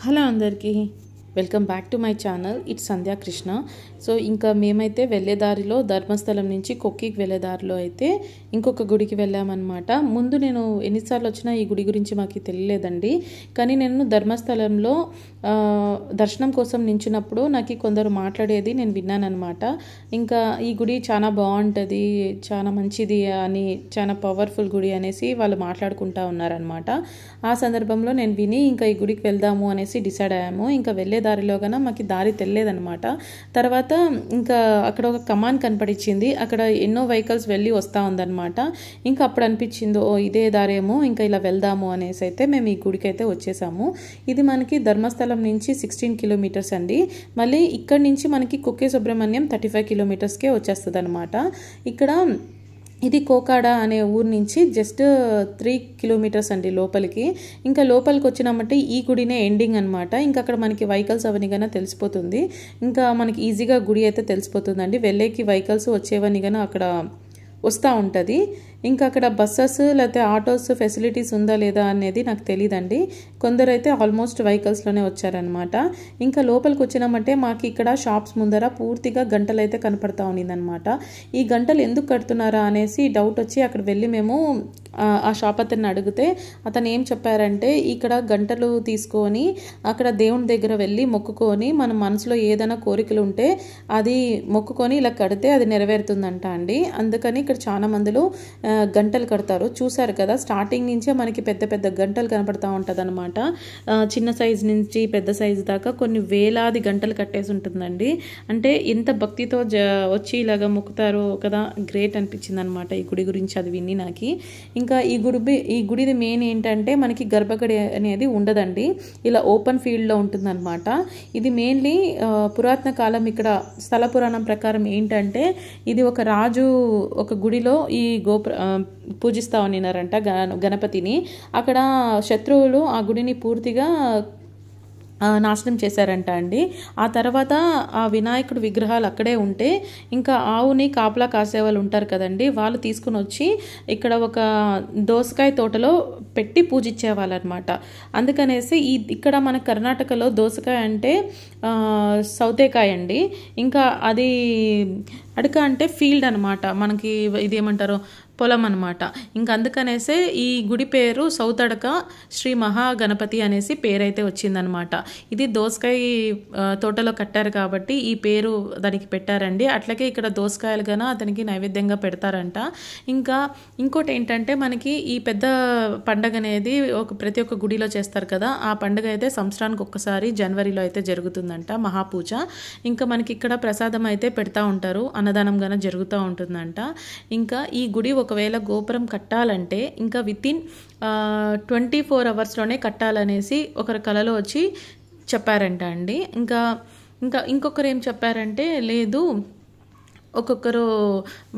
Hello అందరికీ welcome back to my channel. It's Sandhya Krishna. So ఇంకా మేమైతే వెళ్ళే దారిలో ధర్మస్థలం నుంచి కొక్కికి వెళ్ళే దారిలో అయితే ఇంకొక గుడికి వెళ్ళామన్నమాట. ముందు నేను ఎన్నిసార్లు వచ్చినా ఈ గుడి గురించి మాకు తెలియలేదండి. కానీ నేను ధర్మస్థలంలో దర్శనం కోసం నించున్నప్పుడు నాకు కొందరు మాట్లాడేది నేను విన్నానమాట. ఇంకా ఈ గుడి చాలా బాగుంటుంది, చాలా మంచిది అని, చాలా పవర్ఫుల్ గుడి అనేసి వాళ్ళు మాట్లాడుకుంటూ ఉన్నారనమాట. ఆ సందర్భంలో నేను విని ఇంకా ఈ గుడికి వెళ్దాము అనేసి డిసైడ్ అయ్యాము. ఇంకా వెళ్ళే దారిలో కన్నా మాకు దారి తెలియదనమాట. తర్వాత ఇంకా అక్కడ ఒక కమాన్ కనపడిచ్చింది. అక్కడ ఎన్నో వెహికల్స్ వెళ్ళి వస్తూ ఉందన్నమాట. ఇంకా అప్పుడు అనిపించింది, ఓ ఇదే దారేమో, ఇంకా ఇలా వెళ్దాము అనేసి అయితే మేము ఈ గుడికి అయితే వచ్చేసాము. ఇది మనకి ధర్మస్థలం నుంచి 16 కిలోమీటర్స్ అండి. మళ్ళీ ఇక్కడి నుంచి మనకి కుక్కే సుబ్రహ్మణ్యం 35 కిలోమీటర్స్కే వచ్చేస్తుంది అనమాట. ఇక్కడ ఇది కోకాడ అనే ఊరు నుంచి జస్ట్ 3 కిలోమీటర్స్ అండి లోపలికి. ఇంకా లోపలికి వచ్చినామంటే ఈ గుడినే ఎండింగ్ అనమాట. ఇంకా అక్కడ మనకి వెహికల్స్ అవన్నీ కానీ తెలిసిపోతుంది. ఇంకా మనకి ఈజీగా గుడి అయితే తెలిసిపోతుందండి. వెళ్ళేకి వెహికల్స్ వచ్చేవన్నీ కానీ అక్కడ వస్తూ ఉంటుంది. ఇంకా అక్కడ బస్సెస్ లేకపోతే ఆటోస్ ఫెసిలిటీస్ ఉందా లేదా అనేది నాకు తెలియదండి. కొందరైతే ఆల్మోస్ట్ వెహికల్స్లోనే వచ్చారనమాట. ఇంకా లోపలికి వచ్చినామంటే మాకు ఇక్కడ షాప్స్ ముందర పూర్తిగా గంటలు అయితే కనపడతా ఉన్నిందనమాట. ఈ గంటలు ఎందుకు కడుతున్నారా అనేసి డౌట్ వచ్చి అక్కడ వెళ్ళి మేము ఆ షాప్ అతన్ని అడిగితే అతను ఏం చెప్పారంటే, ఇక్కడ గంటలు తీసుకొని అక్కడ దేవుని దగ్గర వెళ్ళి మొక్కుకొని మన మనసులో ఏదైనా కోరికలు ఉంటే అది మొక్కుకొని ఇలా కడితే అది నెరవేరుతుందంట అండి. అందుకని ఇక్కడ చాలా మందిలో గంటలు కడతారు. చూసారు కదా, స్టార్టింగ్ నుంచే మనకి పెద్ద పెద్ద గంటలు కనపడతా ఉంటుంది అనమాట. చిన్న సైజు నుంచి పెద్ద సైజు దాకా కొన్ని వేలాది గంటలు కట్టేసి ఉంటుందండి. అంటే ఎంత భక్తితో వచ్చి ఇలాగ మొక్కుతారో కదా, గ్రేట్ అనిపించింది అనమాట ఈ గుడి గురించి అది విని నాకు. ఇంకా ఈ గుడిది మెయిన్ ఏంటంటే మనకి గర్భగుడి అనేది ఉండదండి, ఇలా ఓపెన్ ఫీల్డ్లో ఉంటుందన్నమాట. ఇది మెయిన్లీ పురాతన కాలం ఇక్కడ స్థల పురాణం ప్రకారం ఏంటంటే ఇది ఒక రాజు ఒక గుడిలో ఈ పూజిస్తా ఉన్నారంట గణపతిని. అక్కడ శత్రువులు ఆ గుడిని పూర్తిగా నాశనం చేశారంట అండి. ఆ తర్వాత ఆ వినాయకుడు విగ్రహాలు అక్కడే ఉంటే ఇంకా ఆవుని కాపలా కాసేవాళ్ళు ఉంటారు కదండి, వాళ్ళు తీసుకుని వచ్చి ఇక్కడ ఒక దోసకాయ తోటలో పెట్టి పూజించేవాళ్ళు అనమాట. అందుకనేసి ఇక్కడ మన కర్ణాటకలో దోసకాయ అంటే సౌతేకాయ అండి. ఇంకా అది అడక అంటే ఫీల్డ్ అనమాట, మనకి ఇది ఏమంటారు పొలం అనమాట. ఇంకా అందుకనేసే ఈ గుడి పేరు సౌతడక శ్రీ మహాగణపతి అనేసి పేరైతే వచ్చిందనమాట. ఇది దోసకాయ తోటలో కట్టారు కాబట్టి ఈ పేరు దానికి పెట్టారండి. అట్లాగే ఇక్కడ దోసకాయలు గాన అతనికి నైవేద్యంగా పెడతారంట. ఇంకా ఇంకోటి ఏంటంటే మనకి ఈ పెద్ద పండగ అనేది ప్రతి ఒక్క గుడిలో చేస్తారు కదా, ఆ పండుగ అయితే సంవత్సరానికి ఒక్కసారి జనవరిలో అయితే జరుగుతుందంట, మహాపూజ. ఇంకా మనకి ఇక్కడ ప్రసాదం అయితే పెడతా ఉంటారు, అన్నదానం గాన జరుగుతూ ఉంటుందంట. ఇంకా ఈ గుడి ఒకవేళ గోపురం కట్టాలంటే ఇంకా వితిన్ 24 అవర్స్లోనే కట్టాలనేసి ఒకరి కలలో వచ్చి చెప్పారంట అండి. ఇంకొకరు ఏం చెప్పారంటే, లేదు ఒక్కొక్కరు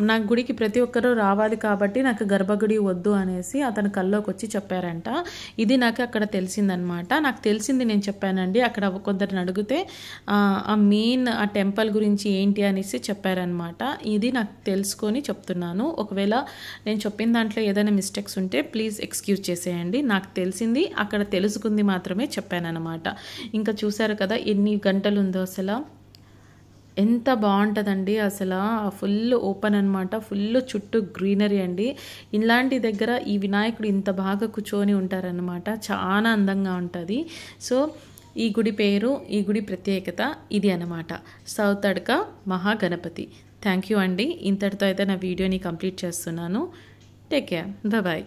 నా గుడికి ప్రతి ఒక్కరూ రావాలి కాబట్టి నాకు గర్భగుడి వద్దు అనేసి అతను కల్లోకి వచ్చి చెప్పారంట. ఇది నాకు అక్కడ తెలిసిందనమాట. నాకు తెలిసింది నేను చెప్పానండి. అక్కడ కొందరిని అడిగితే ఆ మెయిన్ ఆ టెంపుల్ గురించి ఏంటి అనేసి చెప్పారనమాట. ఇది నాకు తెలుసుకొని చెప్తున్నాను. ఒకవేళ నేను చెప్పిన దాంట్లో ఏదైనా మిస్టేక్స్ ఉంటే ప్లీజ్ ఎక్స్క్యూజ్ చేసేయండి. నాకు తెలిసింది అక్కడ తెలుసుకుంది మాత్రమే చెప్పానన్నమాట. ఇంకా చూసారు కదా ఎన్ని గంటలు ఉందో, అసలు ఎంత బాగుంటుందండి. అసలు ఫుల్ ఓపెన్ అనమాట, ఫుల్ చుట్టూ గ్రీనరీ అండి. ఇలాంటి దగ్గర ఈ వినాయకుడు ఇంత బాగా కూర్చొని ఉంటారనమాట, చాలా అందంగా ఉంటుంది. సో ఈ గుడి పేరు, ఈ గుడి ప్రత్యేకత ఇది అనమాట, సౌతడక మహాగణపతి. థ్యాంక్ యూ అండి. ఇంతటితో అయితే నా వీడియోని కంప్లీట్ చేస్తున్నాను. Take care, bye.